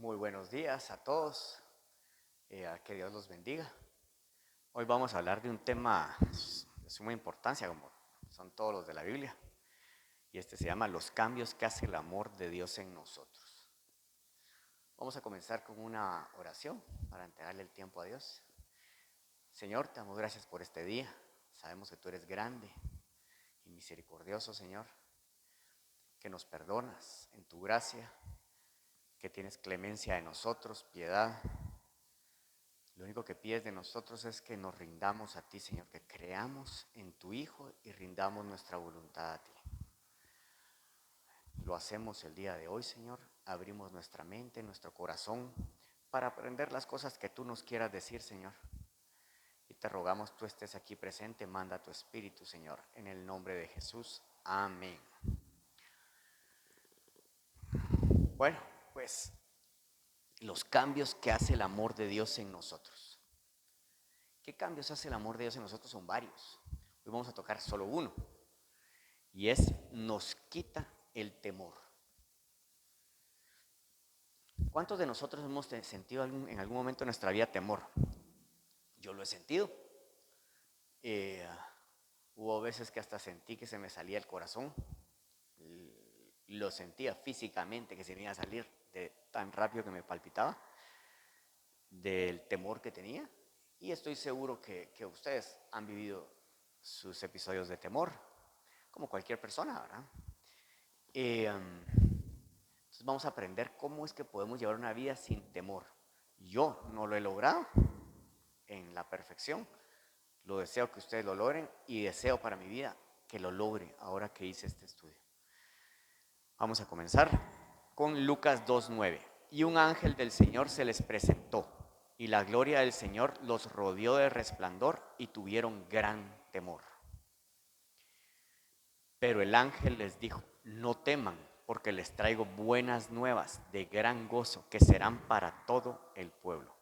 Muy buenos días a todos, que Dios los bendiga. Hoy vamos a hablar de un tema de suma importancia, como son todos los de la Biblia, y este se llama los cambios que hace el amor de Dios en nosotros. Vamos a comenzar con una oración para entregarle el tiempo a Dios. Señor, te damos gracias por este día. Sabemos que tú eres grande y misericordioso, Señor, que nos perdonas en tu gracia, que tienes clemencia de nosotros, piedad. Lo único que pides de nosotros es que nos rindamos a ti, Señor, que creamos en tu Hijo y rindamos nuestra voluntad a ti. Lo hacemos el día de hoy, Señor. Abrimos nuestra mente, nuestro corazón, para aprender las cosas que tú nos quieras decir, Señor. Y te rogamos tú estés aquí presente, manda tu Espíritu, Señor, en el nombre de Jesús. Amén. Bueno, pues los cambios que hace el amor de Dios en nosotros. ¿Qué cambios hace el amor de Dios en nosotros? Son varios. Hoy vamos a tocar solo uno. Y es, nos quita el temor. ¿Cuántos de nosotros hemos sentido en algún momento de nuestra vida temor? Yo lo he sentido. Eh, Hubo veces que hasta sentí que se me salía el corazón. Lo sentía físicamente que se me iba a salir de tan rápido que me palpitaba, del temor que tenía. Y estoy seguro que ustedes han vivido sus episodios de temor, como cualquier persona, ¿verdad? Entonces vamos a aprender cómo es que podemos llevar una vida sin temor. Yo no lo he logrado en la perfección. Lo deseo que ustedes lo logren y deseo para mi vida que lo logre ahora que hice este estudio. Vamos a comenzar con Lucas 2:9. Y un ángel del Señor se les presentó, y la gloria del Señor los rodeó de resplandor y tuvieron gran temor. Pero el ángel les dijo, no teman, porque les traigo buenas nuevas de gran gozo que serán para todo el pueblo.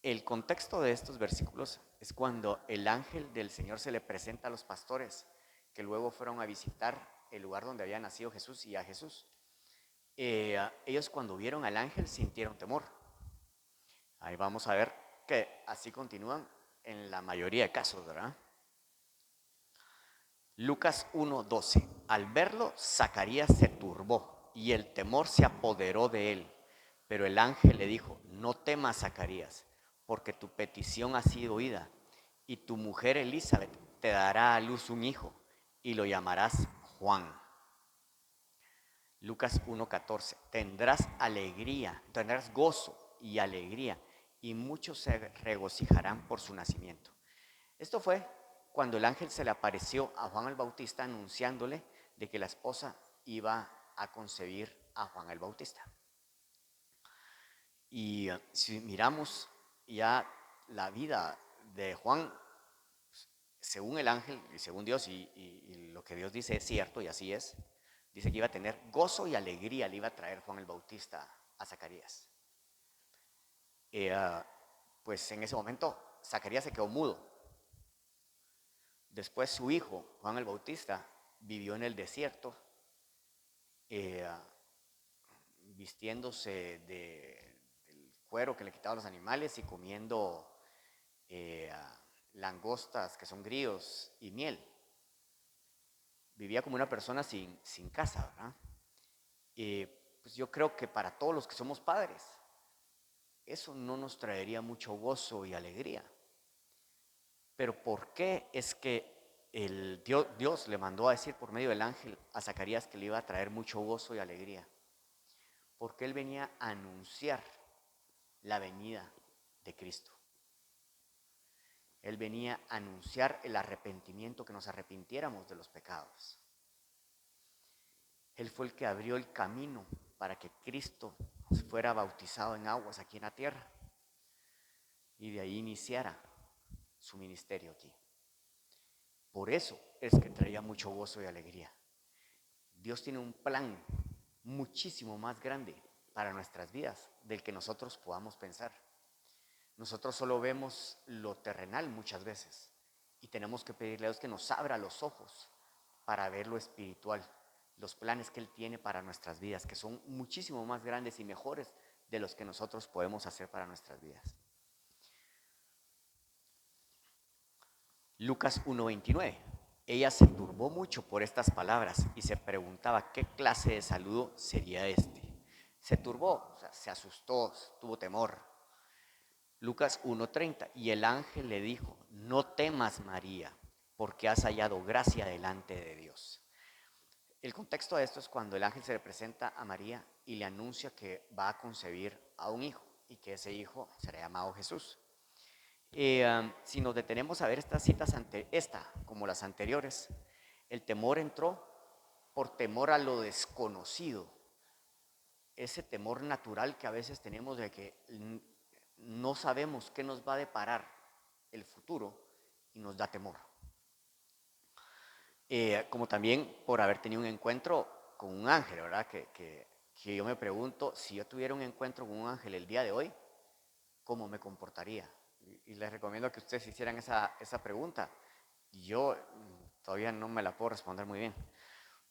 El contexto de estos versículos es cuando el ángel del Señor se le presenta a los pastores que luego fueron a visitar el lugar donde había nacido Jesús y a Jesús. Ellos cuando vieron al ángel sintieron temor. Ahí vamos a ver que así continúan en la mayoría de casos, ¿verdad? Lucas 1:12. Al verlo, Zacarías se turbó y el temor se apoderó de él. Pero el ángel le dijo, no temas, Zacarías, porque tu petición ha sido oída, y tu mujer Elizabeth te dará a luz un hijo, y lo llamarás Juan. Lucas 1:14. Tendrás gozo y alegría, y muchos se regocijarán por su nacimiento. Esto fue cuando el ángel se le apareció a Juan el Bautista anunciándole de que la esposa iba a concebir a Juan el Bautista. Y si miramos ya la vida de Juan, según el ángel y según Dios, y lo que Dios dice es cierto y así es, dice que iba a tener gozo y alegría, le iba a traer Juan el Bautista a Zacarías. Pues en ese momento Zacarías se quedó mudo. Después su hijo, Juan el Bautista, vivió en el desierto, vistiéndose del cuero que le quitaban los animales y comiendo langostas, que son grillos, y miel. Vivía como una persona sin casa, ¿verdad? Pues yo creo que para todos los que somos padres, eso no nos traería mucho gozo y alegría. Pero ¿por qué es que Dios le mandó a decir por medio del ángel a Zacarías que le iba a traer mucho gozo y alegría? Porque él venía a anunciar la venida de Cristo. Él venía a anunciar el arrepentimiento, que nos arrepintiéramos de los pecados. Él fue el que abrió el camino para que Cristo fuera bautizado en aguas aquí en la tierra y de ahí iniciara su ministerio aquí. Por eso es que traía mucho gozo y alegría. Dios tiene un plan muchísimo más grande para nuestras vidas del que nosotros podamos pensar. Nosotros solo vemos lo terrenal muchas veces y tenemos que pedirle a Dios que nos abra los ojos para ver lo espiritual, los planes que Él tiene para nuestras vidas, que son muchísimo más grandes y mejores de los que nosotros podemos hacer para nuestras vidas. Lucas 1:29. Ella se turbó mucho por estas palabras y se preguntaba qué clase de saludo sería este. Se turbó, o sea, se asustó, tuvo temor. Lucas 1:30. Y el ángel le dijo: no temas, María, porque has hallado gracia delante de Dios. El contexto de esto es cuando el ángel se le presenta a María y le anuncia que va a concebir a un hijo y que ese hijo será llamado Jesús. Si nos detenemos a ver estas citas, como las anteriores, el temor entró por temor a lo desconocido, ese temor natural que a veces tenemos de que no sabemos qué nos va a deparar el futuro y nos da temor. Como también por haber tenido un encuentro con un ángel, ¿verdad? Que yo me pregunto, si yo tuviera un encuentro con un ángel el día de hoy, ¿cómo me comportaría? Y les recomiendo que ustedes hicieran esa pregunta. Yo todavía no me la puedo responder muy bien.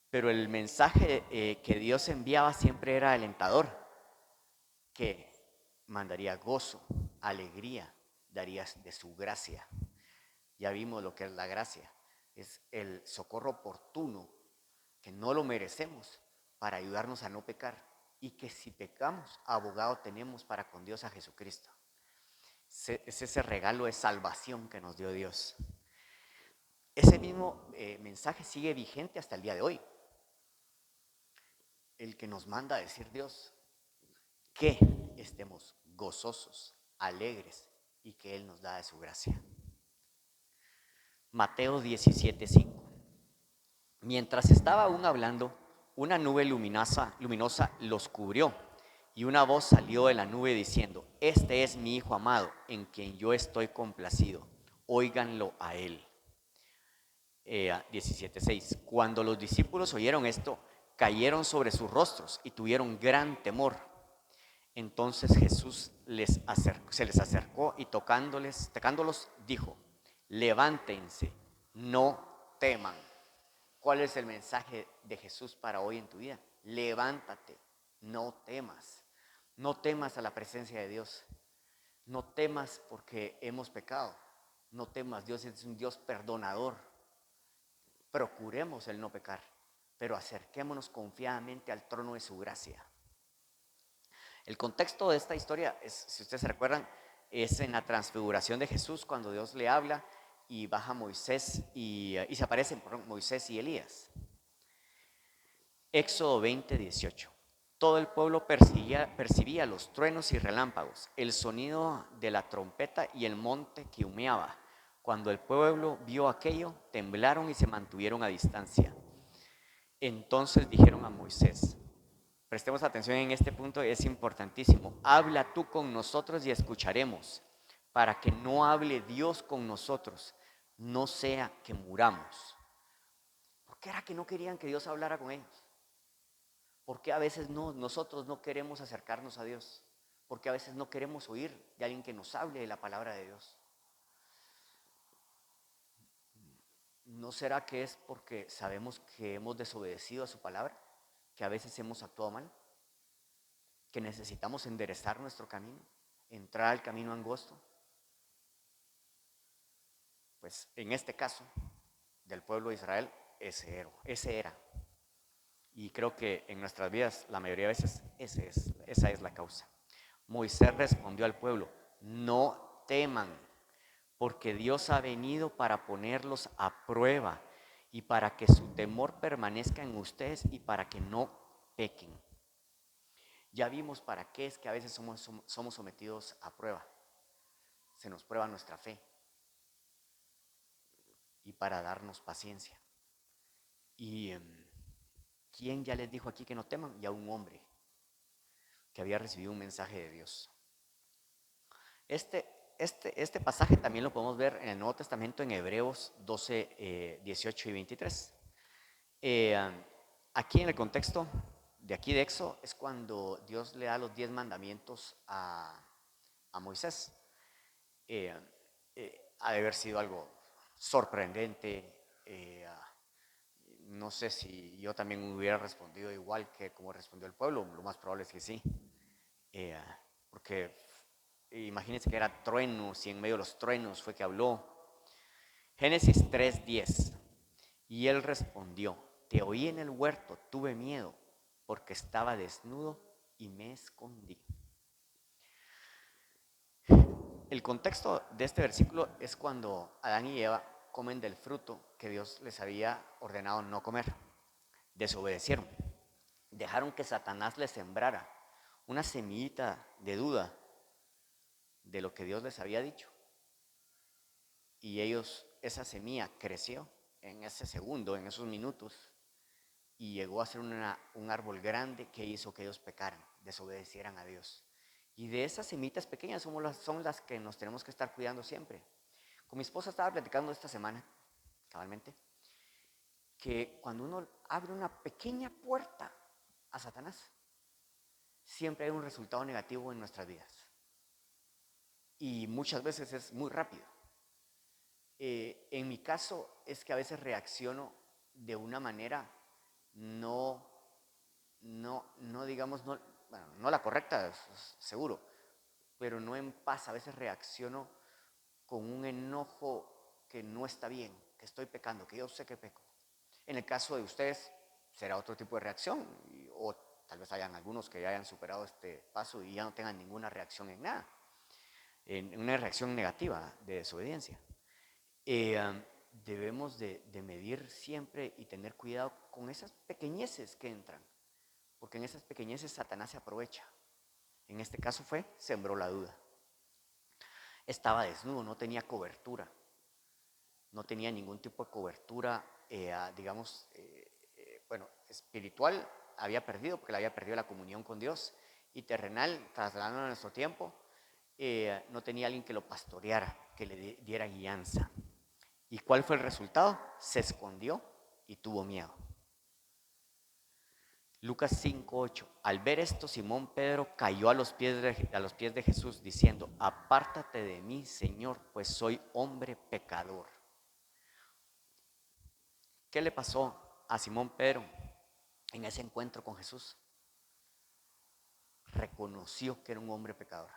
Pero el mensaje que Dios enviaba siempre era alentador, que mandaría gozo, alegría, daría de su gracia. Ya vimos lo que es la gracia. Es el socorro oportuno, que no lo merecemos, para ayudarnos a no pecar. Y que si pecamos, abogado tenemos para con Dios a Jesucristo. Es ese regalo de salvación que nos dio Dios. Ese mismo mensaje sigue vigente hasta el día de hoy. El que nos manda a decir Dios que estemos gozosos, alegres y que Él nos da de su gracia. Mateo 17:5. Mientras estaba aún hablando, una nube luminosa los cubrió y una voz salió de la nube diciendo: este es mi Hijo amado, en quien yo estoy complacido, óiganlo a Él. 17:6. Cuando los discípulos oyeron esto, cayeron sobre sus rostros y tuvieron gran temor. Entonces Jesús se les acercó y tocándolos dijo: levántense, no teman. ¿Cuál es el mensaje de Jesús para hoy en tu vida? Levántate, no temas. No temas a la presencia de Dios. No temas porque hemos pecado. No temas, Dios es un Dios perdonador. Procuremos el no pecar, pero acerquémonos confiadamente al trono de su gracia. El contexto de esta historia, si ustedes se recuerdan, es en la transfiguración de Jesús, cuando Dios le habla y baja Moisés y se aparecen Moisés y Elías. Éxodo 20:18. Todo el pueblo percibía los truenos y relámpagos, el sonido de la trompeta y el monte que humeaba. Cuando el pueblo vio aquello, temblaron y se mantuvieron a distancia. Entonces dijeron a Moisés, prestemos atención en este punto, es importantísimo: habla tú con nosotros y escucharemos, para que no hable Dios con nosotros, no sea que muramos. ¿Por qué era que no querían que Dios hablara con ellos? ¿Por qué a veces nosotros no queremos acercarnos a Dios? ¿Por qué a veces no queremos oír de alguien que nos hable de la palabra de Dios? ¿No será que es porque sabemos que hemos desobedecido a su palabra? ¿Que a veces hemos actuado mal? ¿Que necesitamos enderezar nuestro camino? ¿Entrar al camino angosto? Pues en este caso del pueblo de Israel, ese era. Y creo que en nuestras vidas, la mayoría de veces, esa es la causa. Moisés respondió al pueblo: no teman, porque Dios ha venido para ponerlos a prueba y para que su temor permanezca en ustedes y para que no pequen. Ya vimos para qué es que a veces somos sometidos a prueba. Se nos prueba nuestra fe y para darnos paciencia. Y ¿quién ya les dijo aquí que no teman? Ya un hombre que había recibido un mensaje de Dios. Este pasaje también lo podemos ver en el Nuevo Testamento, en Hebreos 12, 18 y 23. Aquí en el contexto de aquí de Éxodo es cuando Dios le da los 10 mandamientos a Moisés. Ha de haber sido algo sorprendente, no sé si yo también hubiera respondido igual que como respondió el pueblo, lo más probable es que sí. Eh, Porque imagínense que era truenos y en medio de los truenos fue que habló. Génesis 3:10. Y él respondió, te oí en el huerto, tuve miedo, porque estaba desnudo y me escondí. El contexto de este versículo es cuando Adán y Eva comen del fruto que Dios les había ordenado no comer. Desobedecieron. Dejaron que Satanás les sembrara una semillita de duda de lo que Dios les había dicho. Y esa semilla creció en ese segundo, en esos minutos, y llegó a ser un árbol grande que hizo que ellos pecaran, desobedecieran a Dios. Y de esas semitas pequeñas son las que nos tenemos que estar cuidando siempre. Con mi esposa estaba platicando esta semana, cabalmente, que cuando uno abre una pequeña puerta a Satanás, siempre hay un resultado negativo en nuestras vidas. Y muchas veces es muy rápido. En mi caso es que a veces reacciono de una manera no digamos, bueno, no la correcta, seguro, pero no en paz. A veces reacciono con un enojo que no está bien, que estoy pecando, que yo sé que peco. En el caso de ustedes será otro tipo de reacción, o tal vez hayan algunos que ya hayan superado este paso y ya no tengan ninguna reacción en nada, en una reacción negativa de desobediencia. Debemos de medir siempre y tener cuidado con esas pequeñeces que entran, porque en esas pequeñeces Satanás se aprovecha. En este caso sembró la duda. Estaba desnudo, no tenía cobertura, no tenía ningún tipo de cobertura, digamos, bueno, espiritual había perdido, porque le había perdido la comunión con Dios, y terrenal, trasladando a nuestro tiempo, no tenía alguien que lo pastoreara, que le diera guianza. ¿Y cuál fue el resultado? Se escondió y tuvo miedo. Lucas 5:8. Al ver esto, Simón Pedro cayó a los pies de Jesús diciendo, apártate de mí, Señor, pues soy hombre pecador. ¿Qué le pasó a Simón Pedro en ese encuentro con Jesús? Reconoció que era un hombre pecador.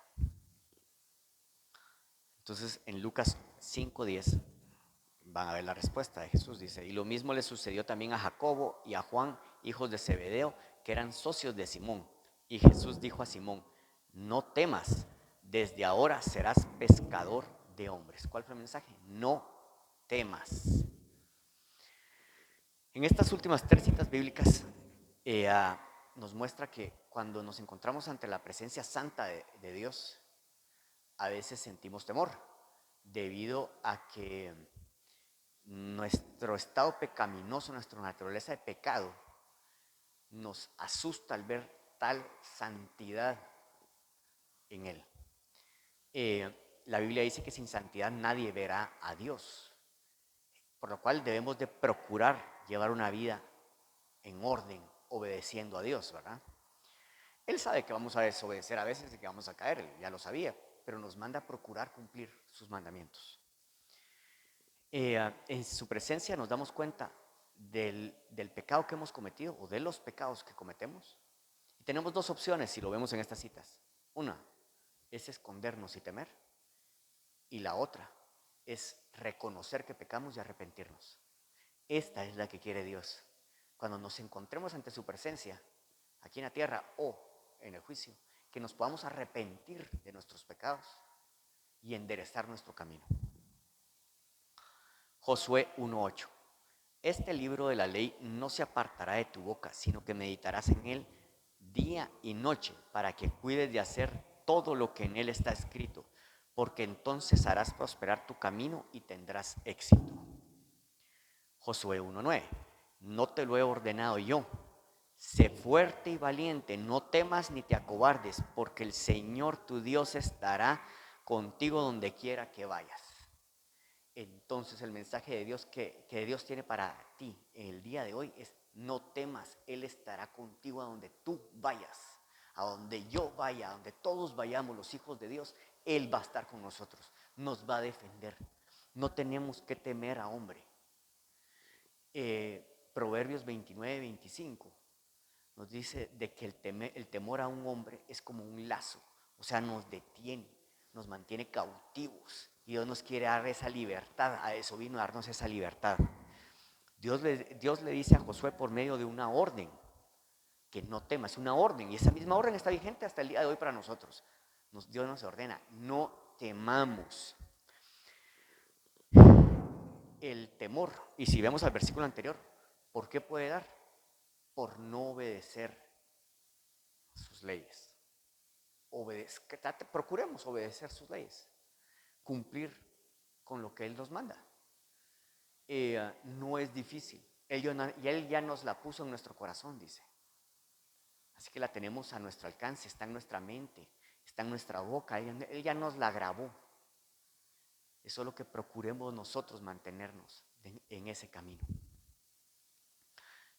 Entonces, en Lucas 5:10 van a ver la respuesta de Jesús. Dice, y lo mismo le sucedió también a Jacobo y a Juan, hijos de Zebedeo, que eran socios de Simón. Y Jesús dijo a Simón, no temas, desde ahora serás pescador de hombres. ¿Cuál fue el mensaje? No temas. En estas últimas 3 citas bíblicas nos muestra que cuando nos encontramos ante la presencia santa de Dios, a veces sentimos temor, debido a que nuestro estado pecaminoso, nuestra naturaleza de pecado, nos asusta al ver tal santidad en Él. La Biblia dice que sin santidad nadie verá a Dios, por lo cual debemos de procurar llevar una vida en orden, obedeciendo a Dios, ¿verdad? Él sabe que vamos a desobedecer a veces y que vamos a caer, él ya lo sabía, pero nos manda a procurar cumplir sus mandamientos. En su presencia nos damos cuenta del pecado que hemos cometido o de los pecados que cometemos. Y tenemos 2 opciones si lo vemos en estas citas. Una es escondernos y temer, y la otra es reconocer que pecamos y arrepentirnos. Esta es la que quiere Dios. Cuando nos encontremos ante su presencia, aquí en la tierra o en el juicio, que nos podamos arrepentir de nuestros pecados y enderezar nuestro camino. Josué 1:8. Este libro de la ley no se apartará de tu boca, sino que meditarás en él día y noche, para que cuides de hacer todo lo que en él está escrito, porque entonces harás prosperar tu camino y tendrás éxito. Josué 1:9. No te lo he ordenado yo. Sé fuerte y valiente, no temas ni te acobardes, porque el Señor tu Dios estará contigo donde quiera que vayas. Entonces el mensaje de Dios que Dios tiene para ti en el día de hoy es: no temas, Él estará contigo a donde tú vayas, a donde yo vaya, a donde todos vayamos los hijos de Dios. Él va a estar con nosotros, nos va a defender. No tenemos que temer a hombre. Proverbios 29-25 nos dice de que el temor a un hombre es como un lazo, o sea, nos detiene, nos mantiene cautivos. Y Dios nos quiere dar esa libertad, a eso vino a darnos esa libertad. Dios le dice a Josué por medio de una orden, que no temas, una orden, y esa misma orden está vigente hasta el día de hoy para nosotros. Dios nos ordena, no temamos. El temor, y si vemos al versículo anterior, ¿por qué puede dar? Por no obedecer sus leyes. Procuremos obedecer sus leyes, cumplir con lo que Él nos manda. No es difícil, y Él ya nos la puso en nuestro corazón, dice. Así que la tenemos a nuestro alcance, está en nuestra mente, está en nuestra boca, Él ya nos la grabó. Es solo que procuremos nosotros mantenernos en ese camino.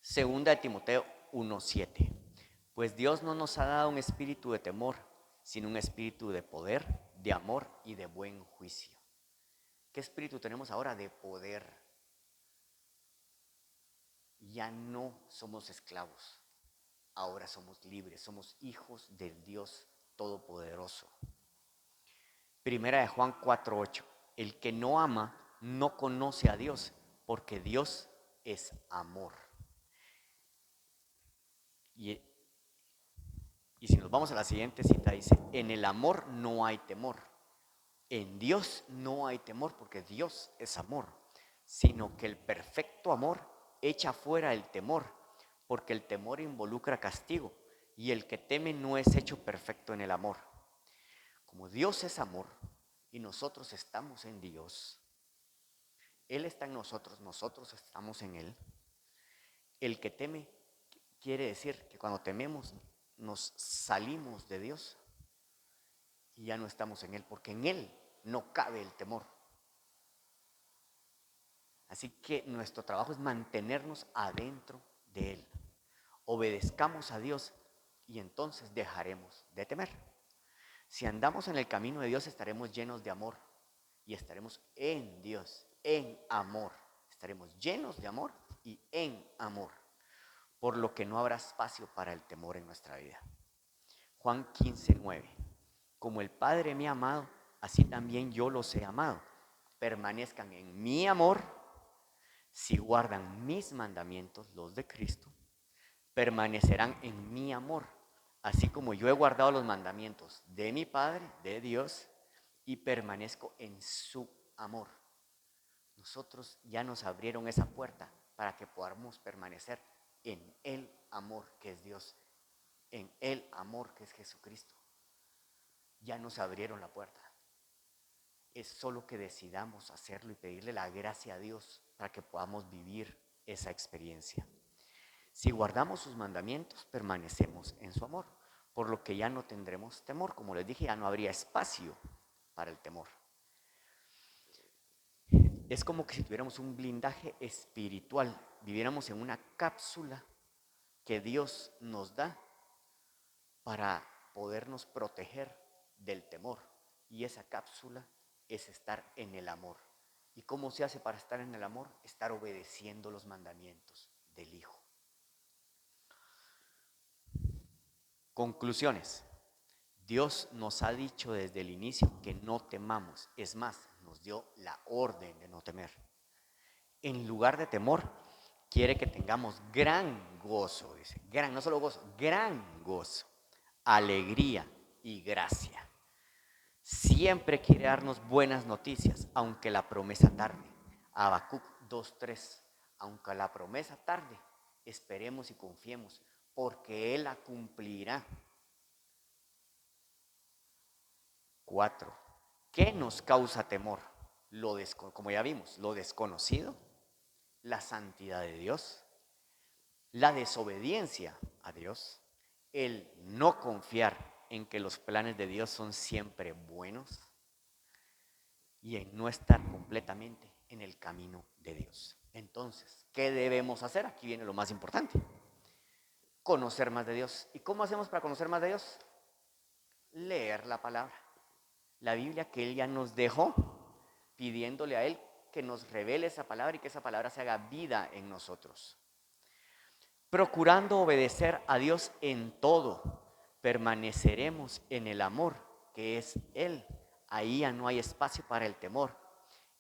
Segunda de Timoteo 1:7. Pues Dios no nos ha dado un espíritu de temor, sino un espíritu de poder, de amor y de buen juicio. ¿Qué espíritu tenemos ahora? De poder. Ya no somos esclavos, ahora somos libres, somos hijos del Dios Todopoderoso. Primera de Juan 4:8. El que no ama no conoce a Dios, porque Dios es amor. Y si nos vamos a la siguiente cita, dice, en el amor no hay temor. En Dios no hay temor, porque Dios es amor, sino que el perfecto amor echa fuera el temor, porque el temor involucra castigo, y el que teme no es hecho perfecto en el amor. Como Dios es amor y nosotros estamos en Dios, Él está en nosotros, nosotros estamos en Él. El que teme quiere decir que cuando tememos nos salimos de Dios y ya no estamos en Él, porque en Él no cabe el temor. Así que nuestro trabajo es mantenernos adentro de Él. Obedezcamos a Dios y entonces dejaremos de temer. Si andamos en el camino de Dios estaremos llenos de amor y estaremos en Dios, en amor. Estaremos llenos de amor y en amor, por lo que no habrá espacio para el temor en nuestra vida. Juan 15:9. Como el Padre me ha amado, así también yo los he amado. Permanezcan en mi amor. Si guardan mis mandamientos, los de Cristo, permanecerán en mi amor, así como yo he guardado los mandamientos de mi Padre, de Dios, y permanezco en su amor. Nosotros ya nos abrieron esa puerta para que podamos permanecer en el amor que es Dios, en el amor que es Jesucristo. Ya nos abrieron la puerta. Es solo que decidamos hacerlo y pedirle la gracia a Dios para que podamos vivir esa experiencia. Si guardamos sus mandamientos, permanecemos en su amor, por lo que ya no tendremos temor. Como les dije, ya no habría espacio para el temor. Es como que si tuviéramos un blindaje espiritual, viviéramos en una cápsula que Dios nos da para podernos proteger del temor. Y esa cápsula es estar en el amor. ¿Y cómo se hace para estar en el amor? Estar obedeciendo los mandamientos del Hijo. Conclusiones. Dios nos ha dicho desde el inicio que no temamos. Es más, nos dio la orden de no temer. En lugar de temor, quiere que tengamos gran gozo, dice. Gran, no solo gozo, gran gozo, alegría y gracia. Siempre quiere darnos buenas noticias, aunque la promesa tarde. Habacuc 2:3. Aunque la promesa tarde, esperemos y confiemos, porque Él la cumplirá. 4. ¿Qué nos causa temor? Como ya vimos, lo desconocido, la santidad de Dios, la desobediencia a Dios, el no confiar en que los planes de Dios son siempre buenos y en no estar completamente en el camino de Dios. Entonces, ¿qué debemos hacer? Aquí viene lo más importante. Conocer más de Dios. ¿Y cómo hacemos para conocer más de Dios? Leer la palabra. La Biblia que Él ya nos dejó, pidiéndole a Él que nos revele esa palabra y que esa palabra se haga vida en nosotros. procurando obedecer a Dios en todo, permaneceremos en el amor que es Él. Ahí ya no hay espacio para el temor.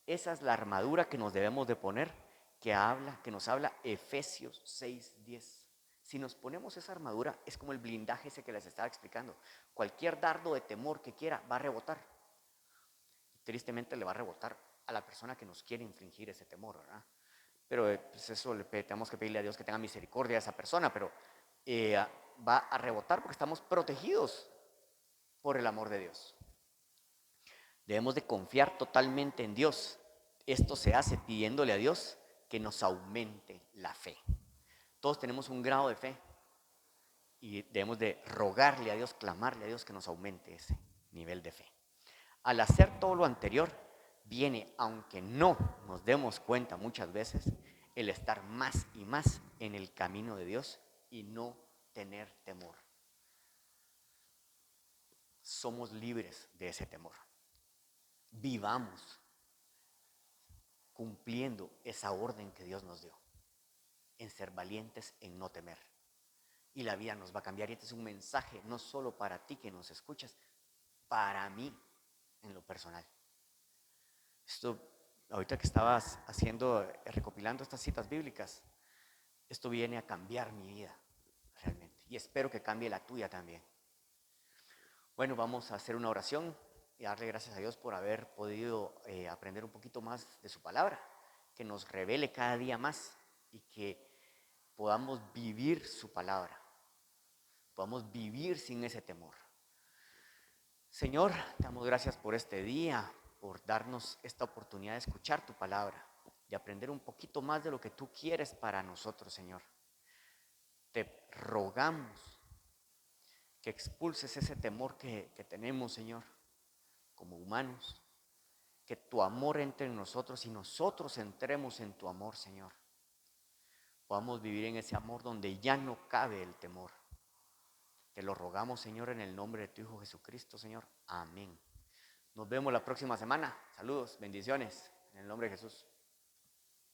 Esa es la armadura que nos debemos de poner, que nos habla Efesios 6:10. Si nos ponemos esa armadura, es como el blindaje ese que les estaba explicando. Cualquier dardo de temor que quiera va a rebotar. Tristemente le va a rebotar a la persona que nos quiere infligir ese temor, ¿verdad? Pero pues eso tenemos que pedirle a Dios que tenga misericordia a esa persona, pero va a rebotar porque estamos protegidos por el amor de Dios. Debemos de confiar totalmente en Dios. Esto se hace pidiéndole a Dios que nos aumente la fe. Todos tenemos un grado de fe y debemos de rogarle a Dios, clamarle a Dios que nos aumente ese nivel de fe. Al hacer todo lo anterior, viene, aunque no nos demos cuenta muchas veces, el estar más y más en el camino de Dios y no tener temor. Somos libres de ese temor. Vivamos cumpliendo esa orden que Dios nos dio, en ser valientes, en no temer. Y la vida nos va a cambiar. Y este es un mensaje no solo para ti que nos escuchas, para mí en lo personal. Esto, ahorita que estabas recopilando estas citas bíblicas, esto viene a cambiar mi vida realmente. Y espero que cambie la tuya también. Bueno, vamos a hacer una oración y darle gracias a Dios por haber podido aprender un poquito más de su palabra, que nos revele cada día más y que podamos vivir su palabra, podamos vivir sin ese temor. Señor, te damos gracias por este día, por darnos esta oportunidad de escuchar tu palabra, de aprender un poquito más de lo que tú quieres para nosotros, Señor. Te rogamos que expulses ese temor que tenemos, Señor, como humanos, que tu amor entre en nosotros y nosotros entremos en tu amor, Señor. Podamos vivir en ese amor donde ya no cabe el temor. Te lo rogamos, Señor, en el nombre de tu Hijo Jesucristo, Señor. Amén. Nos vemos la próxima semana. Saludos, bendiciones, en el nombre de Jesús.